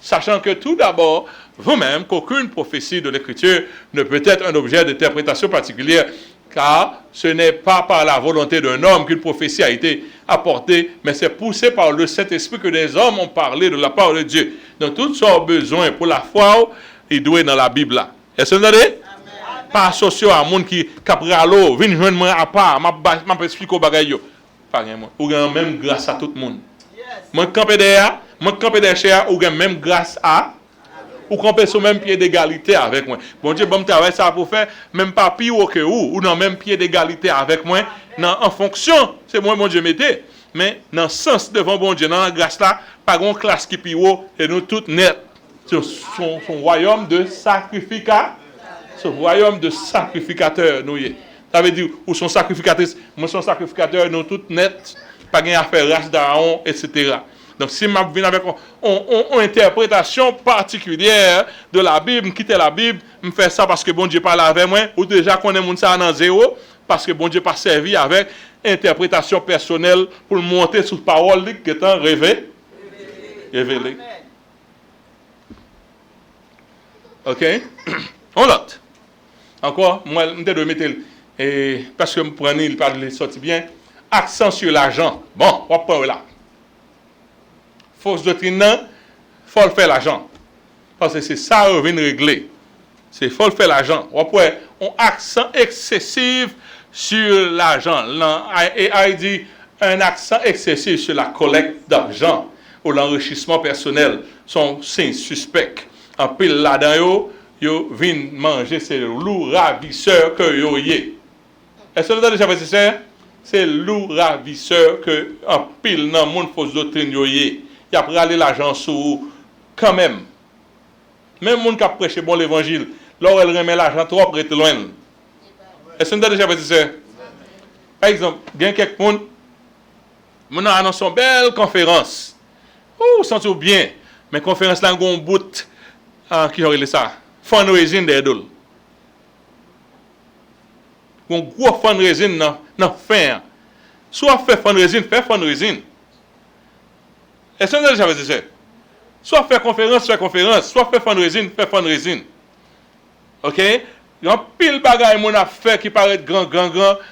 Sachant que tout d'abord, vous-même, qu'aucune prophétie de l'Écriture ne peut être un objet d'interprétation particulière, car ce n'est pas par la volonté d'un homme qu'une prophétie a été apportée, mais c'est poussé par le Saint-Esprit que des hommes ont parlé de la part de Dieu. Donc, tout son besoin pour la foi, il doit être dans la Bible là. Est-ce que vous entendez? Pas associé à un monde qui capralo, vient joindre moi à part, m'a expliqué au bagay yo. Pas rien moi. Ou gagne même grâce à tout le monde. Moi camper derrière, ou gagne même grâce à ou camper sur même pied d'égalité avec moi. Bon Dieu, bon travail ça pour faire même pas pire que ou dans même pied d'égalité avec moi en fonction, c'est moi mon Dieu mettez, mais dans sens devant bon Dieu dans la grâce là, pas une classe qui pire et nous toutes net. Son royaume de sacrificateur. Ce royaume de sacrificateurs, nous y est. Ça veut dire, ou sont sacrificatrices, moi sont sacrificateurs, nous toutes nettes, pas gain à faire race d'Aaron, etc. Donc, si je viens avec une interprétation particulière de la Bible, quitter la Bible, je fais ça parce que bon Dieu parle avec moi, ou déjà qu'on est moun ça dans zéro, parce que bon Dieu pas servi avec interprétation personnelle pour monter sur parole qui est révélé. OK? On l'autre. Encore, moi, je dois mettre, parce que je prends, il parle, sorti bien, accent sur l'argent. Bon, on va prendre là. Fausse doctrine, il faut faire l'argent. Parce que c'est ça qu'on vient régler. C'est faut faire l'argent. On prend un accent excessif sur l'argent. Et il dit un accent excessif sur la collecte d'argent ou l'enrichissement personnel. Sont suspects. En pile là-dedans, yo viennent manger ces loups ravisseurs que yo y. Est-ce que vous avez déjà fait ça? C'est loups ravisseurs que en pile dans monde fausse doctrine yo y. Y a pralé l'argent sous quand même. Même monde qui a prêché bon l'évangile, là elle remet l'argent trop près loin. Est-ce que vous avez déjà fait ça? Par exemple, il y a quelques monde on a annoncé une belle conférence. Oh, sentez bien. Mais conférence là un bout qui aurait ça. Fundraising des dollars. Un gros fundraising dans fin. Soit fait fundraising. Est-ce que vous avez déjà fait ça? Soit fait conférence, soit fait fundraising. OK? Il y a un pile bagaille mon a fait qui paraît grand,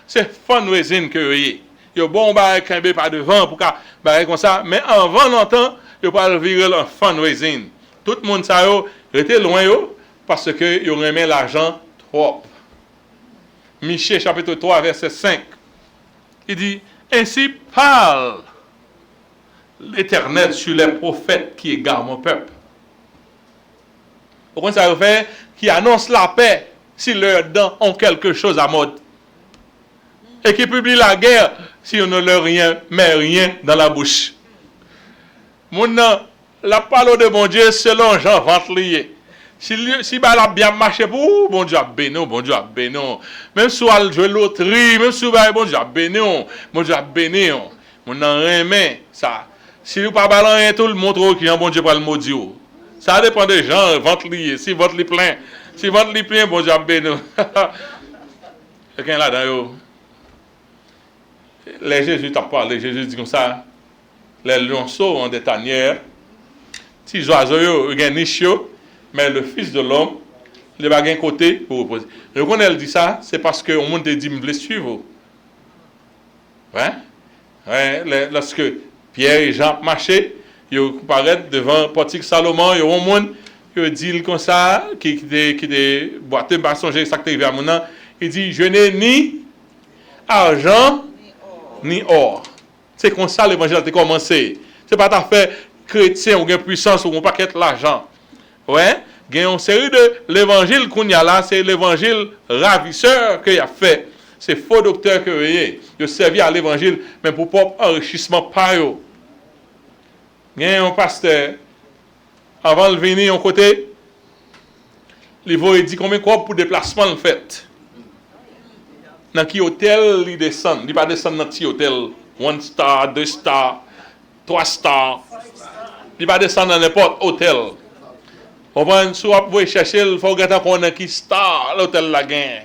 c'est fundraising que vous voyez. Il y a bon bagaille qui pas devant pour bagaille comme ça, mais avant longtemps, il pas le virer en fundraising. Tout le monde ça yo était loin yo parce que il remet l'argent trop. Michée chapitre 3 verset 5. Il dit ainsi parle l'Éternel sur les prophètes qui égarent mon peuple. Pourquoi ça veut faire qui annonce la paix si leurs dents ont quelque chose à mode. Et qui publie la guerre si on ne leur met rien dans la bouche. Maintenant, la parole de bon Dieu selon Jean Ventlier. Si bah la bien marché pour bon Dieu a béni, bon Dieu a béni. Même si elle joue loterie, même si bon Dieu a béni, bon Dieu a béni. On en remet ça. Si vous pas balan tout le montre qui bon Dieu pas le maudit. Ça dépend des gens, Ventlier. Si votre lit plein, bon Dieu a béni. Quelqu'un là dedans les Jésus t'a parlé, Jésus dit comme ça, les lionceaux ont des tanières, petits oiseaux, ils ont des niches, mais le Fils de l'homme, il va un côté pour reposer. Et quand elle dit ça, c'est parce que le monde te dit, je veux suivre. Ouais, lorsque Pierre et Jean marchaient, ils paraissent devant le portique Salomon, il y a un monde qui dit comme ça, qui boiteux, pas songer ça qui est arrivé à mon il dit, je n'ai ni argent, ni or. C'est comme ça l'évangile a commencé. C'est pas ta fait chrétien ou une puissance ou un paquet l'argent. Ouais, il y a une série de l'évangile qu'on y a là, c'est l'évangile ravisseur qu'il a fait. C'est faux docteur que vous voyez. Il a servi à l'évangile, mais pour propre enrichissement par eux. Il y a un pasteur, avant de venir en côté, il va dire combien de quoi pour déplacement le fait. Dans quel hôtel il descend? Il ne va pas descendre dans petit hôtel. 1 star, 2 stars, 3 stars. Il va descendre dans n'importe hôtel. On va vous chercher, il faut regarder qu'on a qui star, l'hôtel la gagne.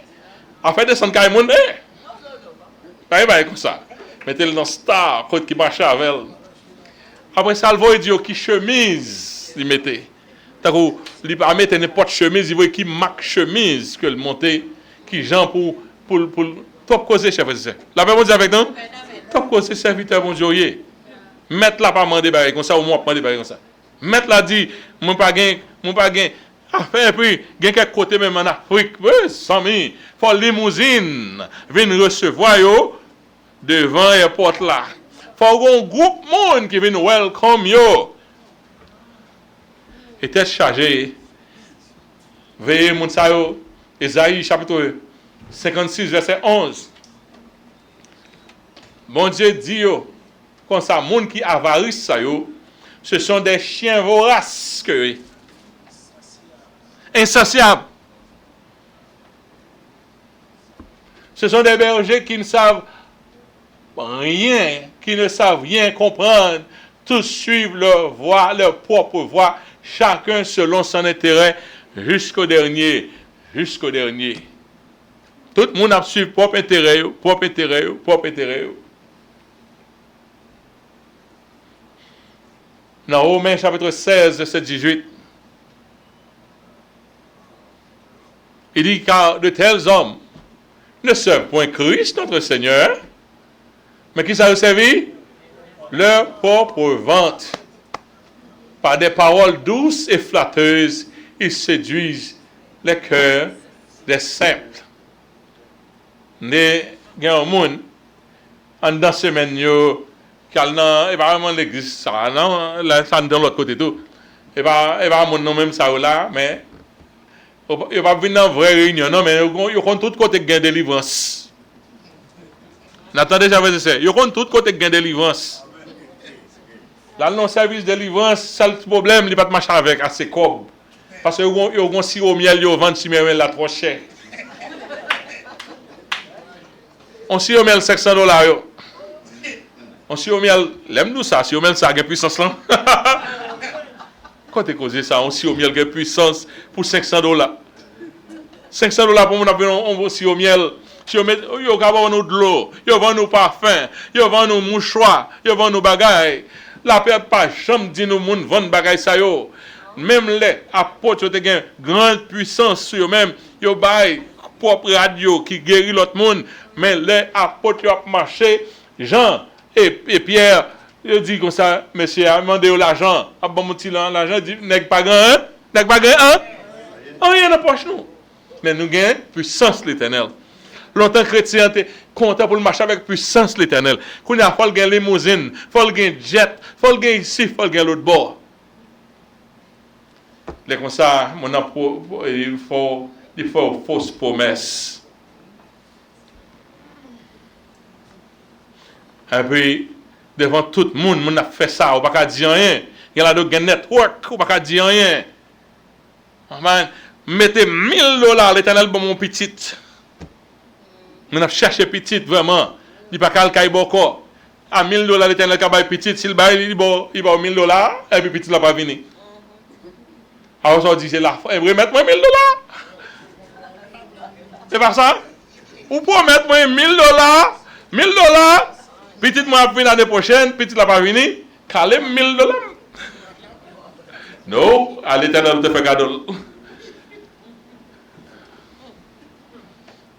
En fait, descendre quand même, pas comme ça. Mettez-le dans star, côté qui marche avec elle. Après ça, il va dire qui chemise il mettait. Il va mettre n'importe chemise, il va qui marque chemise que le monter, qui genre pour top causer chef frère. La paix bon Dieu avec nous. Top causer serviteur bon Dieu. Mettre là pas demander bail comme ça ou moi demander bail comme ça. Mettre là dit mon pas gain affaire puis gain quelque côté même en Afrique. Oui, Sami, faut limousine venir recevoir yo devant airport là. Faut un groupe monde qui vient welcome yo. Et tête chargée. Veillez mon ça yo. Ésaïe chapitre 56, verset 11. Bon Dieu dit yo, comme ça, monde qui avarice ça yo, ce sont des chiens voraces que insatiables. Ce sont des bergers qui ne savent rien, qui ne savent rien comprendre. Tous suivent leur voie, leur propre voie, chacun selon son intérêt, jusqu'au dernier. Tout le monde a suivi propre intérêt, propre intérêt, propre intérêt. Dans Romains chapitre 16, verset 18, il dit, car de tels hommes ne servent point Christ, notre Seigneur, mais qui ça a servi? Leur propre vente. Par des paroles douces et flatteuses, ils séduisent les cœurs des simples. Mais il y a un monde, en dans semaine, qui a vraiment l'église, ça, non, là, ça dans l'autre côté tout. Et pas mon nom même ça là, mais il va venir dans une vraie réunion, non, mais il y a tout côté de délivrance. N'attendez jamais ça. Il y a tout côté de délivrance. Là, le service de délivrance, c'est le problème, il ne va pas marcher avec assez cob. Parce que il y a un sirop miel, il y a 26 000 là trop cher. On sirop miel $500. On sirop miel, l'aime-nous ça, sirop miel ça a une puissance là. Quand tu causé ça, on sirop miel qui a puissance pour $500. $500 pour mon sirop miel. Yo vend nous de l'eau, yo vend nous parfum, yo vend nous mouchoirs, yo vend nous bagailles. La paix pas jamais dit nous moun vendre bagaille ça yo. Même les apôtres ont une grande puissance sur eux-mêmes, yo bail propre radio qui guérit l'autre monde, mais les apôtres ont marché, Jean et Pierre, ils dit comme ça, monsieur a demandé l'argent, a bon petit l'argent dit nèg pas grand, nèg pas grand, rien dans poche nous. Mais nous gagnons puissance l'Éternel. Longtemps chrétien était content pour le marcher avec puissance l'Éternel. Quand il faut gagner limousine, faut gagner jet, faut gagner ici, faut gagner l'autre bord. Les comme ça, il faut fausse promesse. Et puis devant tout le monde, on a fait ça, on ne peut pas dire rien. Il y a là de network, on ne peut pas dire rien. Mettez $1000 l'Éternel pour mon petit. On a cherché petit vraiment. Il n'y a pas qu'à le boko. À $1000 l'Éternel qui a petit, s'il bail il va $1000 et puis petit là pas venir. Alors on dit c'est la foi, remettre moi $1000. C'est pas ça? Ou pour mettre moi $1000, petit moi venir l'année prochaine, petit là pas venir, calé $1000. Non, à l'Éternel te fait cadeau.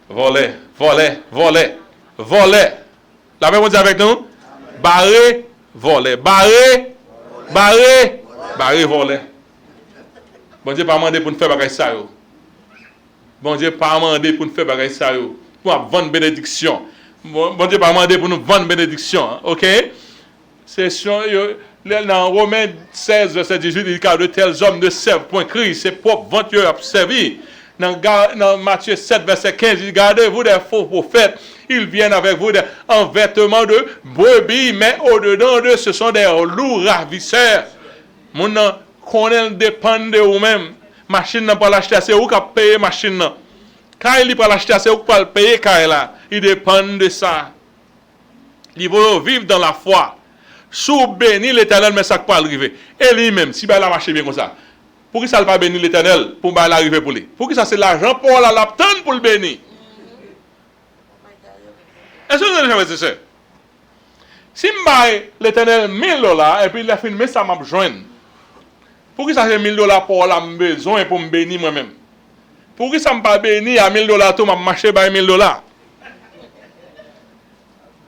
Voler. La même chose avec nous? Barrer, voler. Barrer, voler. Bon Dieu, pas demander pour nous faire bagaille ça. Bon Dieu, pas demander pour nous faire bagaille ça. Pour vendre bénédiction. Bon Dieu, pas demander pour nous vendre bénédiction. Ok? C'est sûr, dans Romains 16, verset 18, il dit car de tels hommes ne servent point Christ, c'est propre vente à servir. Dans Matthieu 7, verset 15, il dit gardez-vous des faux prophètes. Ils viennent avec vous en vêtements de brebis, mais au-dedans d'eux, ce sont des loups ravisseurs. Mon connaît dépend de vous-même. Machine n'a pas l'acheter, c'est vous qui payez machine. Quand il n'est pas l'acheter, c'est vous qui le payer quand là. Il dépend de ça. Il faut vivre dans la foi. Sous béni l'Éternel, mais ça ne peut pas arriver. Et lui-même, si il a marché bien comme ça, pour qui ça ne pas bénir l'Éternel, pour l'arriver pour lui? Pour qui ça c'est l'argent pour la laptane pour le bénir? Est-ce que vous avez jamais dit ça? Si je baille l'Éternel $1000 et puis il a filmé ça m'a besoin. Pour qui ça c'est $1000 pour la besoin pour me bénir moi-même? Pour qui ça me pas bénir à $1000 tout m'a marché par $1000?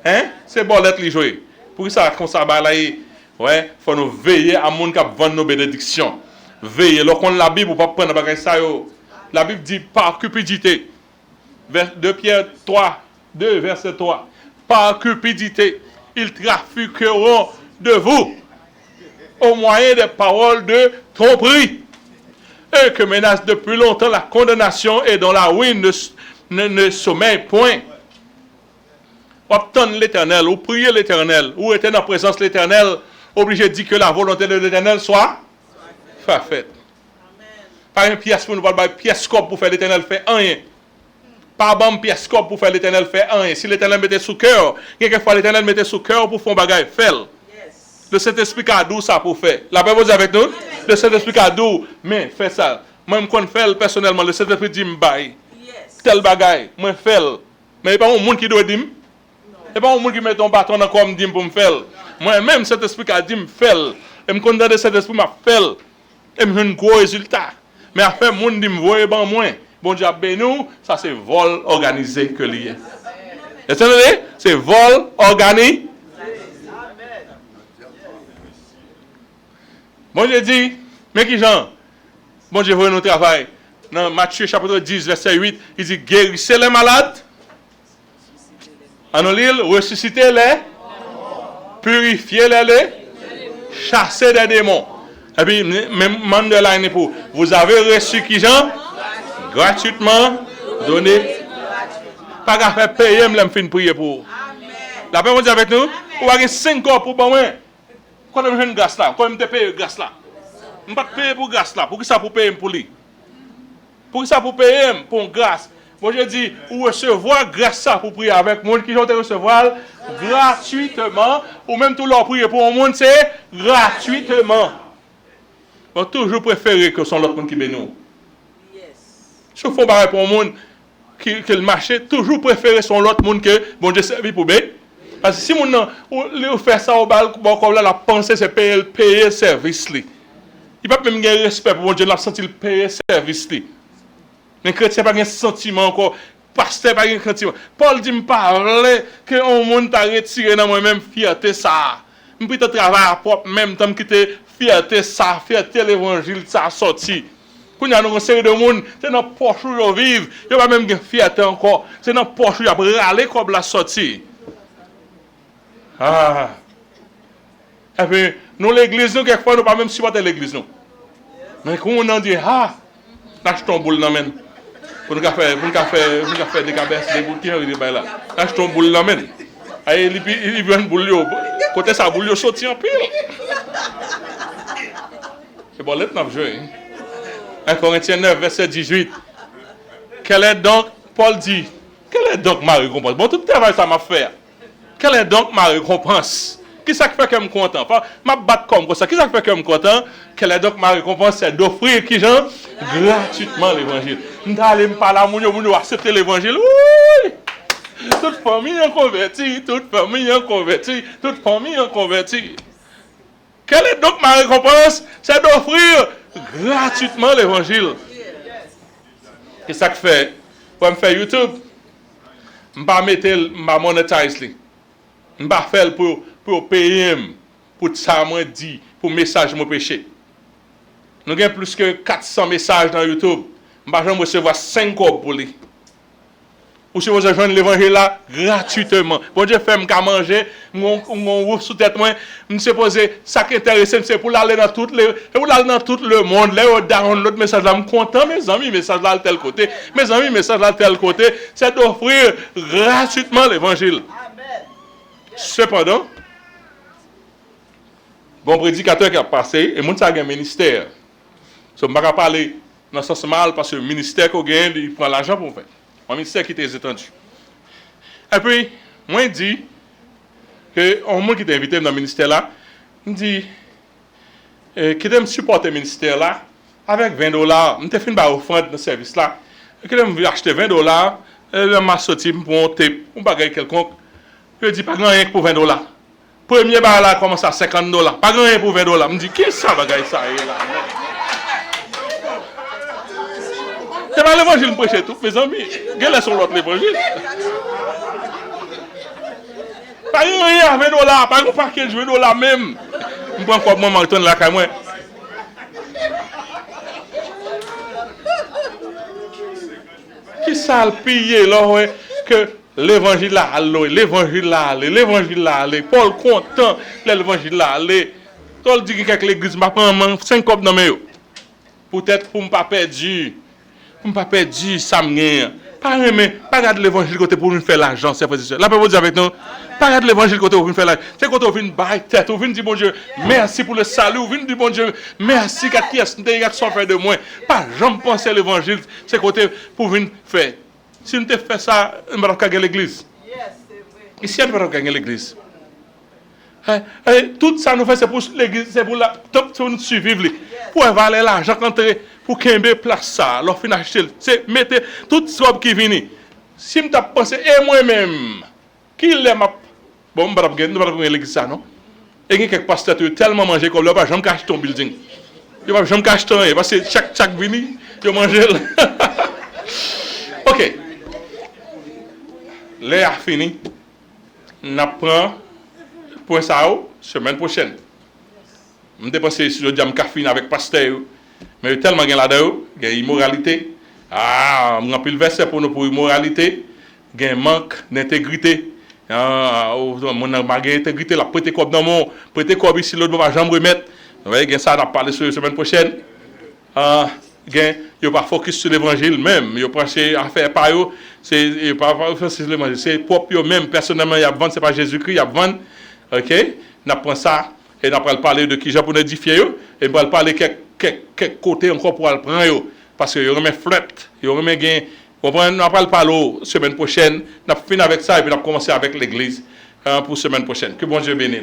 Hein? C'est bon l'être joué. Pour qui ça comme ça là ouais, faut nous veiller à monde qui vend nos bénédictions. Veillez, lorsqu'on la Bible, pas prendre bagage ça yo. La Bible dit par cupidité. 2 Pierre 3, 2 verset 3. Par cupidité, ils trafiqueront de vous au moyen des paroles de tromperie. Eux que menace depuis longtemps la condamnation et dont la ruine ne sommeille point. Obtenez l'Éternel, ou priez l'Éternel, ou être dans la présence de l'Éternel, obligé de dire que la volonté de l'Éternel soit faite. Pas une pièce pour nous parler, pièce corps pour faire l'Éternel fait rien. Pas bon pièce corps pour faire l'Éternel fait rien. Si l'Éternel mettait sous cœur, quelquefois l'Éternel mettait sous cœur pour faire un bagage, fait. Le Saint-Esprit a d'où ça pour faire. La paix vous avec nous? Le Saint-Esprit a d'où, mais fait ça. Moi, je fais personnellement, le Saint-Esprit dit m'baille. tel bagaille, moi fais. Mais pas un monde qui doit dire. Et pas un monde qui met ton bâton dans comme dit pour me faire. Moi-même, cet esprit qui a dit me faire. Et me condamner cet esprit m'a fait. Et me un gros résultat. Mais après, le monde dit me voyez ban moins. Bon Dieu, ben nous, ça c'est vol organisé que lié. Et c'est vol organisé. Bon Dieu dit, mais qui Jean? Bon Dieu, voyez notre travail. Dans Matthieu chapitre 10, verset 8, il dit guérissez les malades. En l'île, ressuscitez-les. Purifiez-les. Chassez des démons. Et puis, même Mandela pour vous avez reçu qui Jean? Gratuitement donné. Pas qu'à faire payer, je fin prier pour. La paix, on dit avec nous, vous avez 5 corps pour moi. Quand je une grâce là, quand je paye grâce là. Je ne vais pas payer pour grâce là. Pour qui ça pour payer pour lui? Pour qui ça pour payer pour grâce? Moi je dis, ou recevoir grâce ça pour prier avec moi qui ont recevoir gratuitement. Ou même tout leur prier pour un monde, c'est gratuitement. On toujours préféré que son l'autre monde qui bénit. Si on fait pareil pour un monde qui le marché, toujours préféré son l'autre monde que bon Dieu servi pour bénir. Parce que si on fait ça au bal, comme là, la pensée, c'est payer le service. Il n'y a pas même un respect pour mon Dieu, il a senti le payer le service. Les chrétiens n'ont pas de sentiment encore. Pasteur n'a pas de sentiment. Paul dit me parler que on monde t'a retiré dans moi-même fierté ça. Je peux travailler propre même temps que fierté ça, fierté l'évangile ça sorti. Quand il y a une série de monde, c'est dans poche où ils vivent, il n'y a pas même de fierté encore. C'est dans poche où ils ont râlé comme la sortie. Ah. Et puis, nous, l'église, nous, quelquefois, nous ne pas même supporter l'église, nous. Mais quand on en dit, ah, lâche ton boule, non, men. Pour nous faire des cabesses, des boules, qui ont dit, là. Lâche ton boule, non, men. Et il vient une boule, côté sa boule, il sorti en pile. C'est bon, lettre, nous joué. 1 Corinthiens 9, verset 18. Quelle est donc, Paul dit, quelle est donc ma récompense? Bon, tout le travail, ça m'a fait. Quelle est donc ma récompense? Qui ça fait que je suis content? Ma batte comme ça. Qui ça fait que je suis content? Quelle est donc ma récompense? C'est d'offrir qui gens? Gratuitement l'évangile. Je vais aller me parler à mon Dieu, accepter l'évangile. Oui! Toute famille est convertie, toute famille est convertie, toute famille est convertie. Quelle est donc ma récompense? C'est d'offrir gratuitement l'évangile. Qu'est-ce que ça fait? Pour me faire YouTube, je ne vais pas mettre ma monétise. Je ne vais pas faire pour payer, pour ça, moi, dit, pour message, mon péché. Nous avons plus que 400 messages dans YouTube. Je ne vais pas recevoir 5 euros pour lui. Ou si vous rejoignez l'évangile là, gratuitement. Bon Dieu fait me manger, mon ouvre sous tête, moi, je me suis posé, ça qui est intéressant, c'est pour aller dans tout le monde, là, au download message là, je suis content, mes amis, message là, de tel côté, mes amis, message là, de tel côté, c'est d'offrir gratuitement l'évangile. Cependant, bon prédicateur qui a passé, et mon ça a un ministère. Je ne vais pas parler dans ce sens mal, parce que le ministère qu'on gagne, il prend l'argent pour faire. Un ministère qui était étendu. Et puis, moi, je dis que un monde qui t'a invité dans le ministère là, il dit qui me supporter le ministère là avec $20. Je t'ai fait une offrande dans ce service là. Qui me acheter $20, je m'a sorti pour monter un bagage quelconque. Je dis pas grand rien pour $20. Premier bar là commence à $50. Pas grand rien pour $20. Je me dis qu'est-ce que ça bagage ça est là? C'est pas l'évangile prêcher tout, mes amis. Quel est sur l'autre l'évangile? Pas rien à $20, pas un paquet de $20 même. Je prends quoi, moi, je retourne là, moi. Qui ça le piller là, que l'évangile là, l'évangile là, l'évangile là, Paul content, l'évangile là, Paul dit que l'église m'a pas 5 copes dans mes yeux. Peut-être pour ne pas perdre. Je ne pas perdre ça me pas regarder l'évangile côté pour nous faire l'argent, c'est frères et sœurs. Là, vous dire avec nous, pas regarder l'évangile côté pour nous faire l'argent. C'est quand on vient bailler tête, on vient dire bon Dieu, merci pour le salut, on vient dire bon Dieu, merci qu'à qui est-ce que fait de moi. Pas jamais penser à l'évangile, c'est côté pour venir faire. Si nous te fait ça, on va pas gagner l'église. Ici, on va pas gagner l'église. Tout ça nous fait, c'est pour l'église, c'est pour la top pour nous suivre, pour avoir l'argent rentrer. pour qu'un place ça, leur fin acheter, c'est mettre toute robe qui vient. Si je pense, et moi-même, qui l'aime, bon, je ne vais pas l'église ça, non? Et il y a quelques pasteurs qui ont tellement mangé comme là, je ne cache ton building. Je ne cache ton, parce que chaque vini, je mange. Ok. L'air fini. On apprend pour ça, semaine prochaine. Je ne sais pas si je dis que avec pasteur, mais tellement là-dedans, il y a immoralité. On a pris le verset pour nous pour immoralité, il y a un manque d'intégrité. Mon intégrité, la prêter comme dans mon prêter comme ici, l'autre va jamais remettre. Vous voyez, ça, on a parlé sur la semaine prochaine. Il n'y a pas focus sur l'évangile même. Il n'y a pas affaire par eux. C'est pas sur l'évangile. C'est propre eux-mêmes. Personnellement, il y a vendre, ce n'est pas Jésus-Christ, il y a vendre. Ok? On apprend ça. Et on va parler de qui j'ai pour édifier. Et on va parler quelques côtés encore pour le prendre. Parce qu'il y aura mes flottes. Il y aura mes gains. On va parler la semaine prochaine. On a fini avec ça et puis on a commencé avec l'église pour la semaine prochaine. Que bon Dieu bénisse.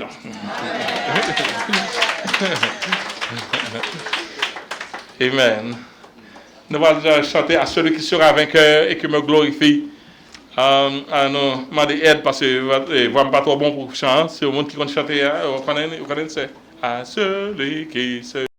Amen. Nous allons chanter à celui qui sera vainqueur et qui me glorifie. Nous demander aide parce que vraiment pas trop bon pour chanter. C'est le monde qui compte chanter. Vous connaissez? À celui qui se